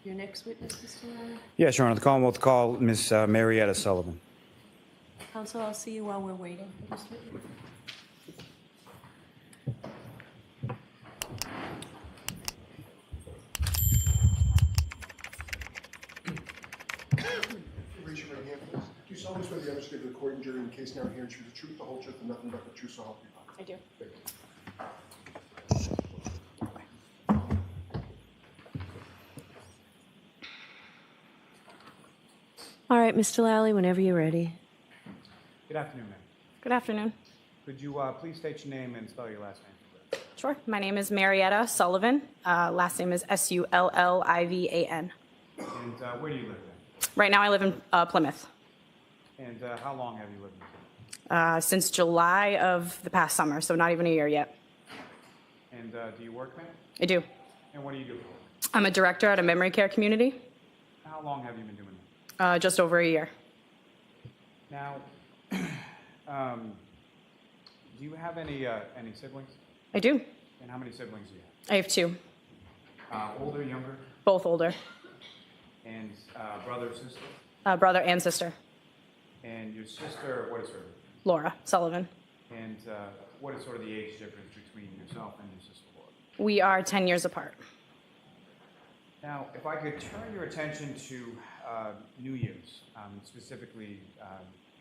Your next witness, Mr. Lally? Yes, Your Honor. The Commonwealth will call Ms. Marriella Sullivan. Counsel, I'll see you while we're waiting for this witness. Raise your right hand, please. Do you solemnly swear the evidence you give to the court and jury in the case now hearing should be the truth, the whole truth, and nothing but the truth, so help you God? I do. Thank you. All right, Mr. Lally, whenever you're ready. Good afternoon, ma'am. Good afternoon. Could you please state your name and spell your last name? Sure. My name is Marriella Sullivan. Last name is Sullivan. And where do you live then? Right now I live in Plymouth. And how long have you lived in Plymouth? Since July of the past summer, so not even a year yet. And do you work there? I do. And what do you do? I'm a director at a memory care community. How long have you been doing that? Just over a year. Now, do you have any siblings? I do. And how many siblings do you I have two, have? Older, younger? both older, And brother, sister? brother and sister, And your sister, what is her? Laura Sullivan. And what is sort of the age difference between yourself and your sister Laura? We are 10 years apart. Now, if I could turn your attention to New Year's, specifically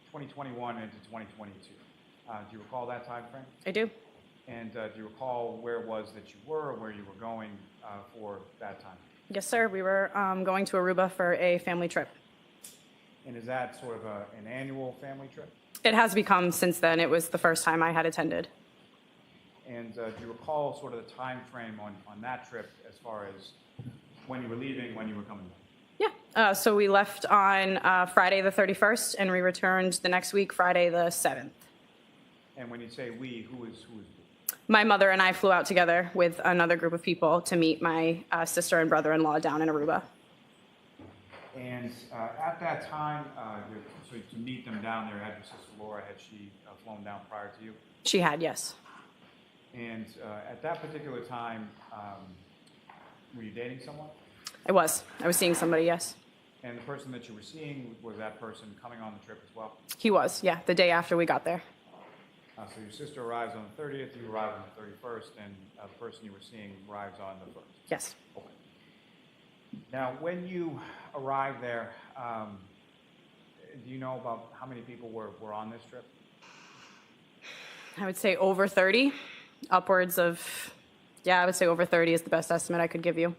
2021 into 2022. Do you recall that time frame? I do. And do you recall where it was that you were or where you were going for that time? Yes, sir. We were going to Aruba for a family trip. And is that sort of an annual family trip? It has become since then. It was the first time I had attended. And do you recall sort of the time frame on that trip as far as when you were leaving, when you were coming back? Yeah. So we left on Friday the 31st, and we returned the next week, Friday the 7th. And when you say we, who is we? My mother and I flew out together with another group of people to meet my sister and brother-in-law down in Aruba. And at that time, so to meet them down there, had your sister Laura, had she flown down prior to you? She had, yes. And at that particular time, were you dating someone? I was seeing somebody, yes. And the person that you were seeing, was that person coming on the trip as well? He was, yeah, the day after we got there. So your sister arrives on the 30th, you arrive on the 31st, and the person you were seeing arrives on the 1st? Yes. Okay. Now, when you arrived there, do you know about how many people were on this trip? I would say over 30, upwards of, yeah, I would say over 30 is the best estimate I could give you.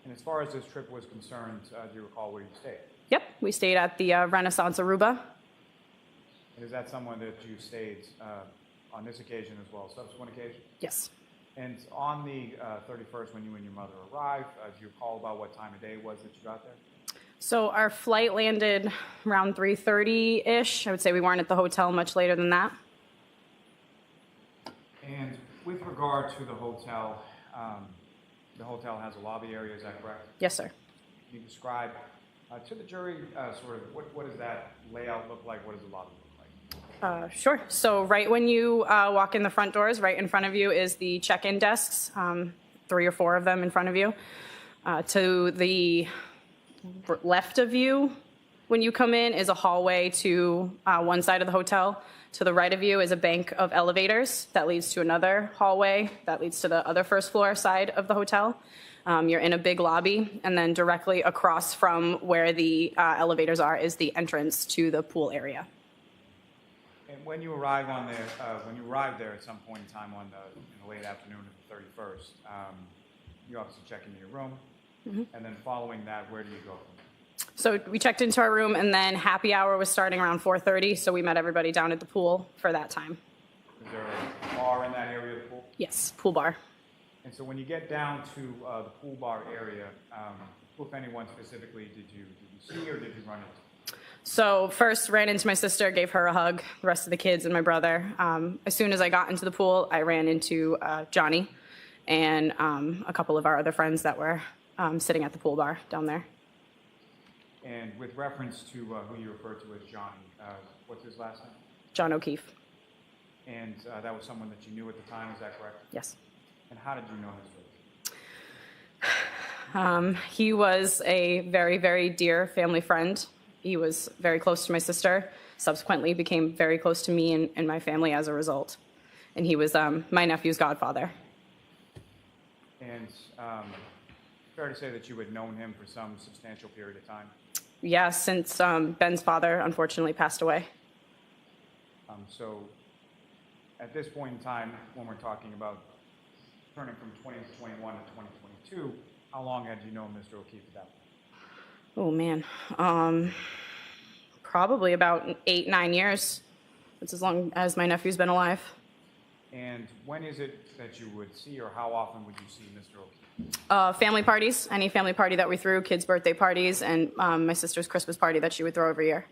And as far as this trip was concerned, do you recall where you stayed? Yep, we stayed at the Renaissance Aruba. And is that someone that you stayed on this occasion as well as subsequent occasions? Yes. And on the 31st, when you and your mother arrived, do you recall about what time of day it was that you got there? So our flight landed around 3:30-ish. I would say we weren't at the hotel much later than that. And with regard to the hotel has a lobby area, is that correct? Yes, sir. Can you describe to the jury sort of what does that layout look like? What does the lobby look like? Sure. So right when you walk in the front doors, right in front of you is the check-in desks, 3 or 4 of them in front of you. To the left of you, when you come in, is a hallway to one side of the hotel. To the right of you is a bank of elevators that leads to another hallway that leads to the other first floor side of the hotel. You're in a big lobby, and then directly across from where the elevators are is the entrance to the pool area. And when you arrived there at some point in time in the late afternoon of the 31st, you obviously check into your room, and then following that, where do you go from there? So we checked into our room, and then happy hour was starting around 4:30, so we met everybody down at the pool for that time. Is there a bar in that area of the pool? Yes, pool bar. And so when you get down to the pool bar area, who, if anyone specifically, did you see or did you run into? So first ran into my sister, gave her a hug, the rest of the kids and my brother. As soon as I got into the pool, I ran into Johnny and a couple of our other friends that were sitting at the pool bar down there. And with reference to who you refer to as Johnny, what's his last name? John O'Keefe. And that was someone that you knew at the time, is that correct? Yes. And how did you know his He was a very, very dear family friend. He was very close to my sister, subsequently became very close to me and my family as a result. And he was my nephew's godfather. And fair to say that you had known him for some substantial period of time? Yeah, since Ben's father unfortunately passed away. So at this point in time, when we're talking about turning from 2021 to 2022, how long had you known Mr. O'Keefe at that point? Oh, man. Probably about 8, 9 years. That's as long as my nephew's been alive. And when is it that you would see, or how often would you see Mr. O'Keefe? Family parties, any family party that we threw, kids' birthday parties, and my sister's Christmas party that she would throw every year.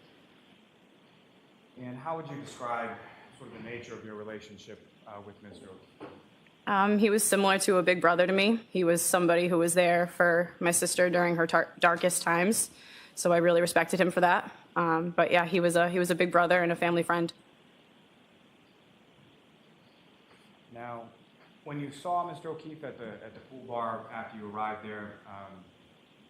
And how would you describe sort of the nature of your relationship with Mr. O'Keefe? He was similar to a big brother to me. He was somebody who was there for my sister during her darkest times, so I really respected him for that. But yeah, he was a big brother and a family friend. Now, when you saw Mr. O'Keefe at the pool bar after you arrived there,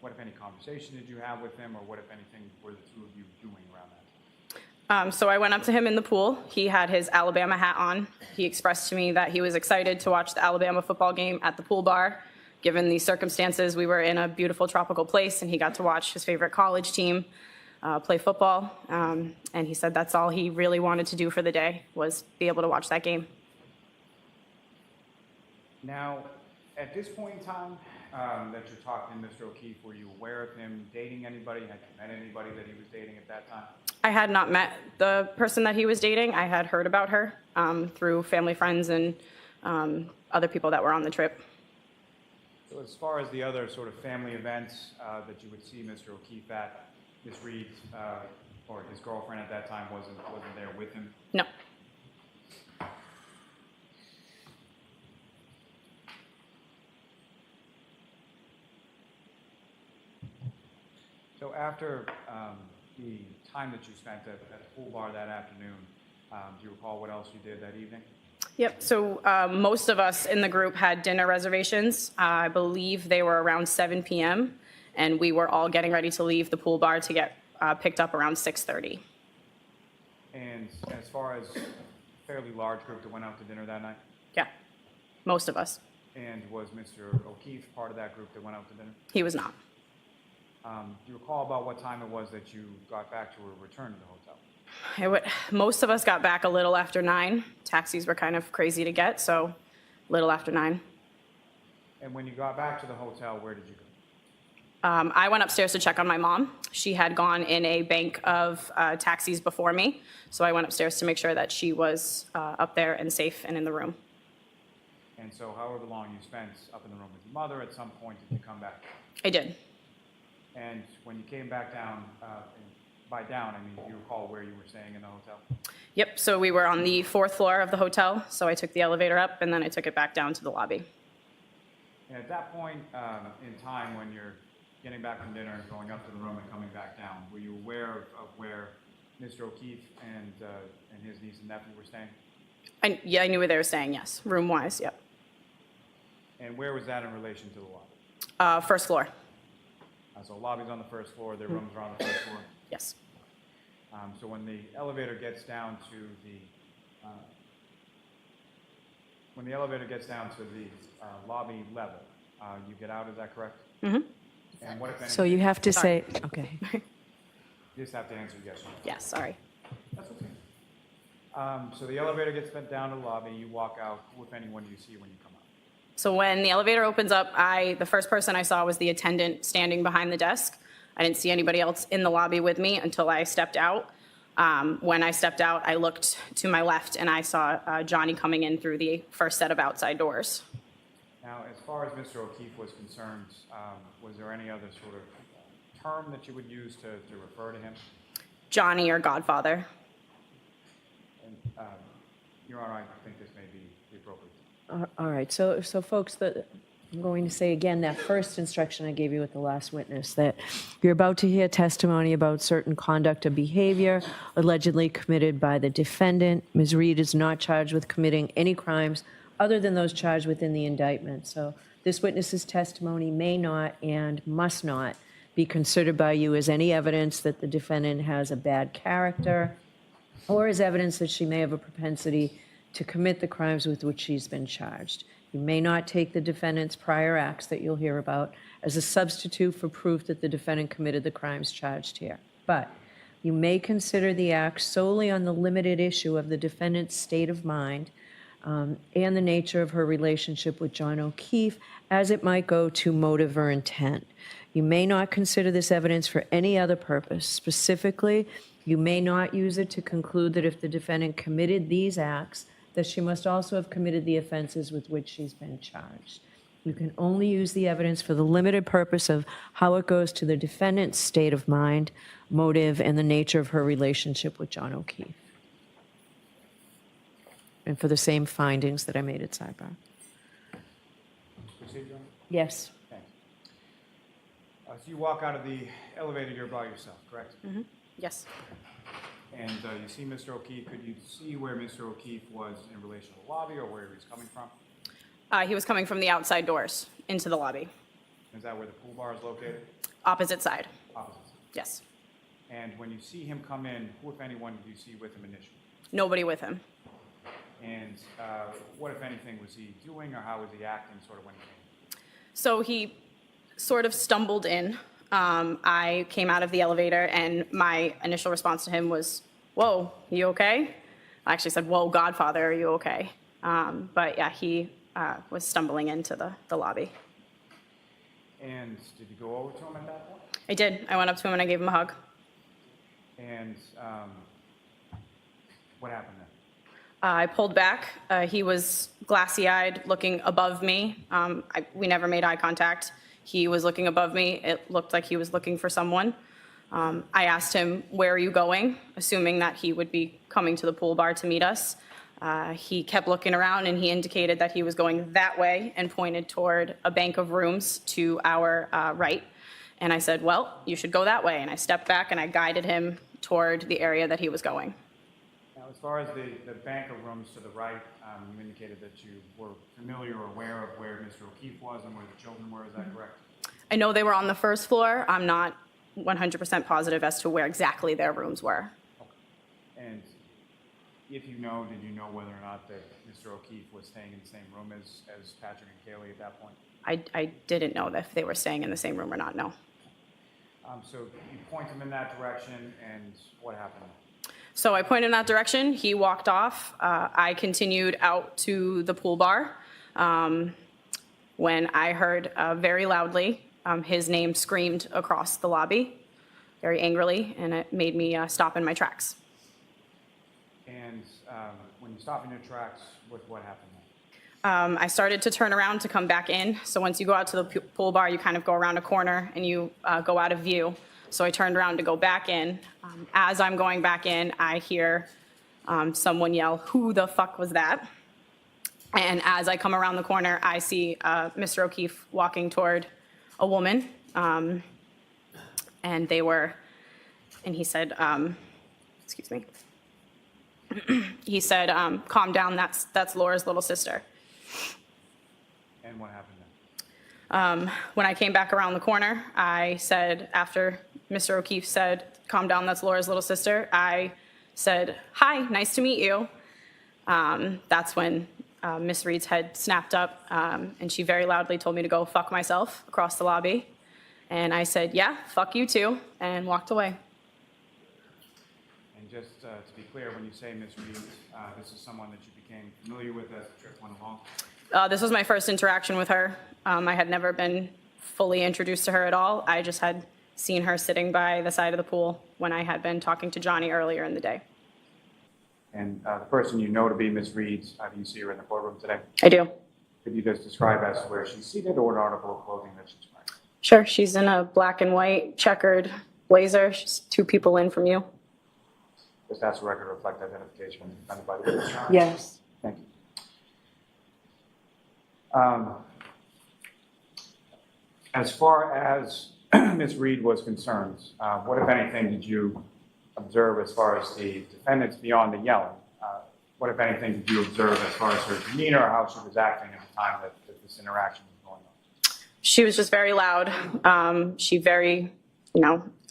what, if any, conversation did you have with him, or what, if anything, were the two of you doing around that? So I went up to him in the pool. He had his Alabama hat on. He expressed to me that he was excited to watch the Alabama football game at the pool bar. Given the circumstances, we were in a beautiful tropical place, and he got to watch his favorite college team play football. And he said that's all he really wanted to do for the day, was be able to watch that game. Now, at this point in time that you're talking to Mr. O'Keefe, were you aware of him dating anybody? Had you met anybody that he was dating at that time? I had not met the person that he was dating. I had heard about her through family friends and other people that were on the trip. So as far as the other sort of family events that you would see Mr. O'Keefe at, Ms. Reed, or his girlfriend at that time, wasn't there with him? No. So after the time that you spent at the pool bar that afternoon, do you recall what else you did that evening? Yep, so most of us in the group had dinner reservations. I believe they were around 7 p.m., and we were all getting ready to leave the pool bar to get picked up around 6:30. And as far as a fairly large group that went out to dinner that night? Yeah, most of us. And was Mr. O'Keefe part of that group that went out to dinner? He was not. Do you recall about what time it was that you got back to or returned to the hotel? Most of us got back a little after 9. Taxis were kind of crazy to get, so little after 9. And when you got back to the hotel, where did you go? I went upstairs to check on my mom. She had gone in a bank of taxis before me, so I went upstairs to make sure that she was up there and safe and in the room. And so however long you spent up in the room with your mother, at some point did you come back? I did. And when you came back down, by down, I mean, do you recall where you were staying in the hotel? Yep, so we were on the 4th floor of the hotel, so I took the elevator up, and then I took it back down to the lobby. And at that point in time, when you're getting back from dinner and going up to the room and coming back down, were you aware of where Mr. O'Keefe and his niece and nephew were staying? I knew where they were staying, yes, room-wise, yep. And where was that in relation to the lobby? 1st floor, So lobby's on the 1st floor, their rooms are on the 1st floor. yes. So when the elevator gets down to the lobby level, you get out, is that correct? Mm-hmm. And what, if anything? So you have to Sorry. say, okay. You just have to answer yes or no. Yes, sorry. That's okay. So the elevator gets sent down to the lobby, you walk out. Who, if anyone, do you see when you come out? So when the elevator opens up, the first person I saw was the attendant standing behind the desk. I didn't see anybody else in the lobby with me until I stepped out. When I stepped out, I looked to my left and I saw Johnny coming in through the first set of outside doors. Now, as far as Mr. O'Keefe was concerned, was there any other sort of term that you would use to refer to him? Johnny or Godfather. And, Your Honor, I think this may be the appropriate. All right, so folks, I'm going to say again, that first instruction I gave you with the last witness, that you're about to hear testimony about certain conduct or behavior allegedly committed by the defendant. Ms. Reed is not charged with committing any crimes other than those charged within the indictment. So This witness's testimony may not and must not be considered by you as any evidence that the defendant has a bad character or as evidence that she may have a propensity to commit the crimes with which she's been charged. You may not take the defendant's prior acts that you'll hear about as a substitute for proof that the defendant committed the crimes charged here. But you may consider the act solely on the limited issue of the defendant's state of mind and the nature of her relationship with John O'Keefe as it might go to motive or intent. You may not consider this evidence for any other purpose. Specifically, you may not use it to conclude that if the defendant committed these acts, that she must also have committed the offenses with which she's been charged. You can only use the evidence for the limited purpose of how it goes to the defendant's state of mind, motive, and the nature of her relationship with John O'Keefe. And for the same findings that I made at sidebar. Proceed, John? Yes. Thanks. So you walk out of the elevator, you're by yourself, correct? Yes. And you see Mr. O'Keefe. Could you see where Mr. O'Keefe was in relation to the lobby or where he was coming from? He was coming from the outside doors into the lobby, Is that where the pool bar is located? opposite side. Opposite. Yes. And when you see him come in, who, if anyone, do you see with him initially? Nobody with him. And what, if anything, was he doing or how was he acting sort of when he came? So he sort of stumbled in. I came out of the elevator, and my initial response to him was, "Whoa, you okay?" I actually said, "Whoa, Godfather, are you okay?" But yeah, he was stumbling into the lobby. And did you go over to him at that point? I did. I went up to him and I gave him a hug. And what happened then? I pulled back. He was glassy-eyed, looking above me. We never made eye contact. He was looking above me. It looked like he was looking for someone. I asked him, "Where are you going?" assuming that he would be coming to the pool bar to meet us. He kept looking around, and he indicated that he was going that way and pointed toward a bank of rooms to our right. And I said, "Well, you should go that way." And I stepped back, and I guided him toward the area that he was going. Now, as far as the bank of rooms to the right, you indicated that you were familiar or aware of where Mr. O'Keefe was and where the children were. Is that correct? I know they were on the first floor. I'm not 100% positive as to where exactly their rooms were. Okay. And if you know, did you know whether or not that Mr. O'Keefe was staying in the same room as Patrick and Kaylee at that point? I didn't know if they were staying in the same room or not, no. So you point him in that direction, and what happened? So I pointed in that direction. He walked off. I continued out to the pool bar when I heard very loudly his name screamed across the lobby, very angrily, and it made me stop in my tracks. And when you stop in your tracks, what happened then? I started to turn around to come back in. So once you go out to the pool bar, you kind of go around a corner and you go out of view. So I turned around to go back in. As I'm going back in, I hear someone yell, "Who the fuck was that?" And as I come around the corner, I see Mr. O'Keefe walking toward a woman. And he said, excuse me. He said, "Calm down, that's Laura's little sister." And what happened then? When I came back around the corner, I said, after Mr. O'Keefe said, "Calm down, that's Laura's little sister," I said, "Hi, nice to meet you." That's when Miss Reed's head snapped up, and she very loudly told me to go fuck myself across the lobby. And I said, "Yeah, fuck you too," and walked away. And just to be clear, when you say Miss Reed, this is someone that you became familiar with as the trip went along? This was my first interaction with her. I had never been fully introduced to her at all. I just had seen her sitting by the side of the pool when I had been talking to Johnny earlier in the day. And the person you know to be Miss Reed, do you see her in the courtroom today? I do. Could you just describe as to where she's seated or an article of clothing that she's wearing? Sure, she's in a black and white checkered blazer. She's 2 people in from you. Does that record reflect identification defended by the witness? Yes. Thank you. As far as Ms. Reed was concerned, what, if anything, did you observe as far as the defendants beyond the yelling? What, if anything, did you observe as far as her demeanor or how she was acting at the time that this interaction was going on? She was just very loud. She very,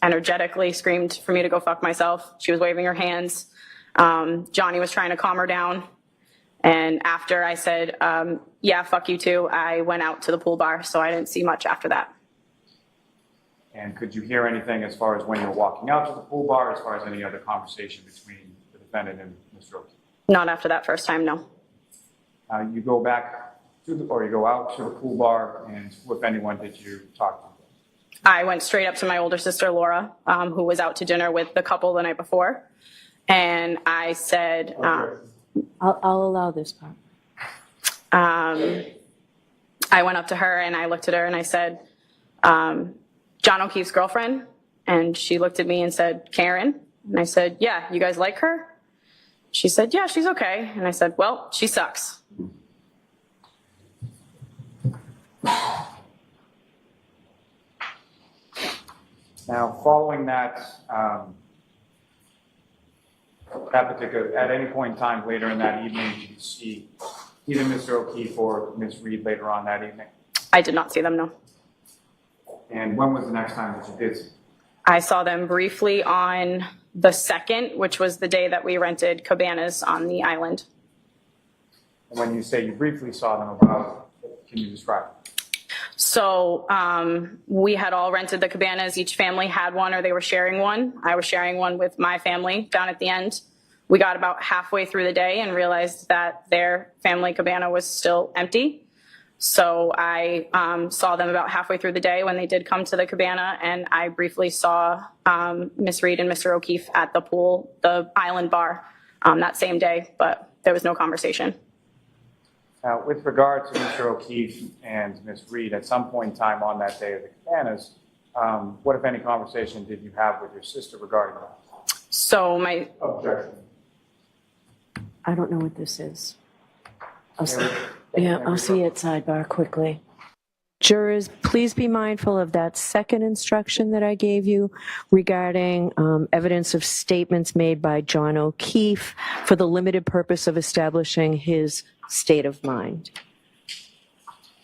energetically screamed for me to go fuck myself. She was waving her hands. Johnny was trying to calm her down. And after I said, yeah, fuck you too, I went out to the pool bar, so I didn't see much after that. And could you hear anything as far as when you were walking out to the pool bar, as far as any other conversation between the defendant and Mr. O'Keefe? Not after that first time, no. You go back or you go out to the pool bar, and who, if anyone, did you talk to? I went straight up to my older sister, Laura, who was out to dinner with the couple the night before. And I said, I'll allow this part. I went up to her and I looked at her and I said, John O'Keefe's girlfriend? And she looked at me and said, Karen? And I said, yeah, you guys like her? She said, yeah, she's okay. And I said, well, she sucks. Now, following that, at any point in time later in that evening, did you see either Mr. O'Keefe or Ms. Reed later on that evening? I did not see them, no. And when was the next time that you did see? I saw them briefly on the 2nd, which was the day that we rented cabanas on the island. And when you say you briefly saw them, about, can you describe it? So we had all rented the cabanas. Each family had one or they were sharing one. I was sharing one with my family down at the end. We got about halfway through the day and realized that their family cabana was still empty. So I saw them about halfway through the day when they did come to the cabana, and I briefly saw Miss Reed and Mr. O'Keefe at the pool, the island bar that same day, but there was no conversation. Now, with regard to Mr. O'Keefe and Ms. Reed, at some point in time on that day of the cabanas, what, if any, conversation did you have with your sister regarding that? So my Objection. I don't know what this is. I'll see it sidebar quickly. Jurors, please be mindful of that second instruction that I gave you regarding evidence of statements made by John O'Keefe for the limited purpose of establishing his state of mind.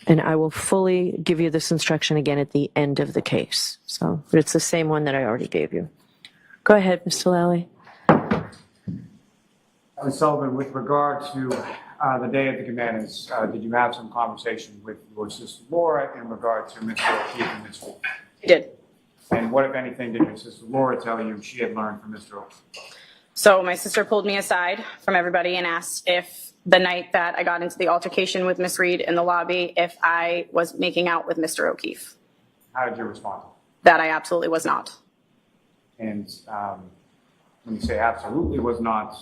And I will fully give you this instruction again at the end of the case. So, but it's the same one that I already gave you. Go ahead, Mr. Lally. Ms. Sullivan, with regard to the day of the cabanas, did you have some conversation with your sister Laura in regard to Mr. O'Keefe and Ms. Reed? I did. And what, if anything, did your sister Laura tell you she had learned from Mr. O'Keefe? So my sister pulled me aside from everybody and asked if the night that I got into the altercation with Miss Reed in the lobby, if I was making out with Mr. O'Keefe. How did you respond? That I absolutely was not. And when you say absolutely was not,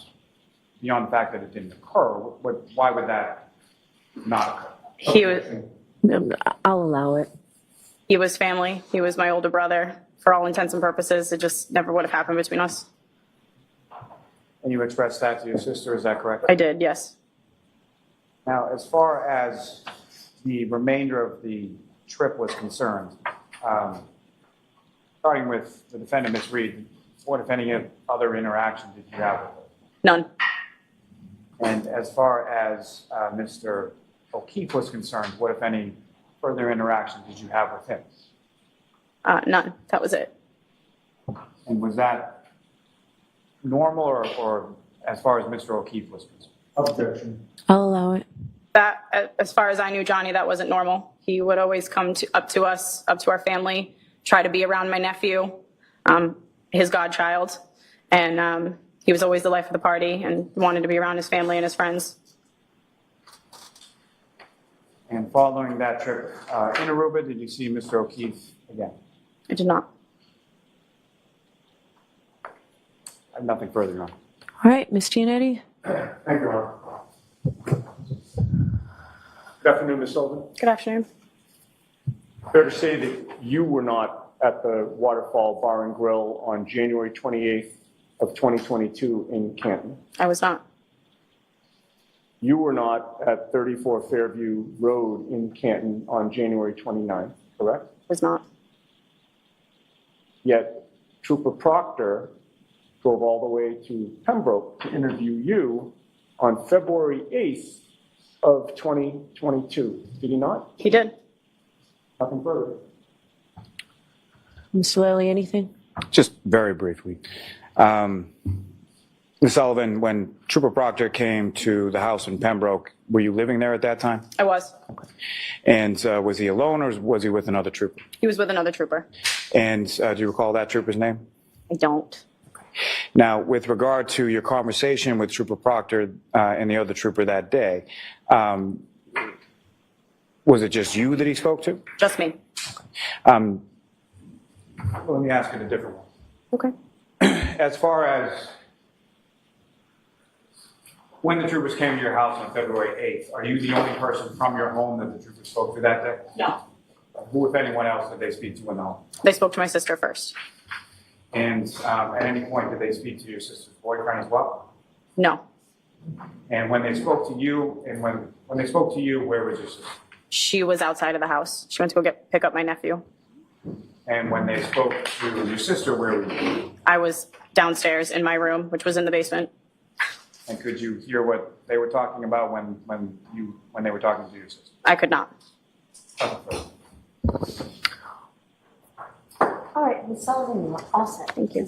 beyond the fact that it didn't occur, why would that not occur? He was, I'll allow it. he was family. He was my older brother. For all intents and purposes, it just never would have happened between us. And you expressed that to your sister, is that correct? I did, yes. Now, as far as the remainder of the trip was concerned, starting with the defendant, Ms. Reed, what, if any, other interaction did you have with her? None. And as far as Mr. O'Keefe was concerned, what, if any, further interaction did you have with him? None. That was it. And was that normal or as far as Mr. O'Keefe was concerned? Objection. I'll allow it. That, as far as I knew Johnny, that wasn't normal. He would always come up to us, up to our family, try to be around my nephew, his godchild, and he was always the life of the party and wanted to be around his family and his friends. And following that trip in Aruba, did you see Mr. O'Keefe again? I did not. I have nothing further, Your Honor. All right, Ms. Giannetti. Thank you, Your Honor. Good afternoon, Ms. Sullivan. Good afternoon. Fair to say that you were not at the Waterfall Bar and Grill on January 28th of 2022 in Canton. I was not. You were not at 34 Fairview Road in Canton on January 29th, correct? Was not. Yet Trooper Proctor drove all the way to Pembroke to interview you on February 8th of 2022. Did he not? He did. Nothing further. Mr. Lally, anything? Just very briefly. Ms. Sullivan, when Trooper Proctor came to the house in Pembroke, were you living there at that time? I was. And was he alone or was he with another trooper? He was with another trooper. And do you recall that trooper's name? I don't. Now, with regard to your conversation with Trooper Proctor and the other trooper that day, was it just you that he spoke to? Just me. Um, Well, let me ask it a different one. Okay. As far as when the troopers came to your house on February 8th, are you the only person from your home that the troopers spoke to that day? No. Who, if anyone else, did they speak to in the home? They spoke to my sister first. And at any point, did they speak to your sister's boyfriend as well? No. And when they spoke to you, and when they spoke to you, where was your sister? She was outside of the house. She went to go pick up my nephew. And when they spoke to your sister, where were you? I was downstairs in my room, which was in the basement. And could you hear what they were talking about when they were talking to your sister? I could not. All right, Ms. Sullivan, you're all set. Thank you.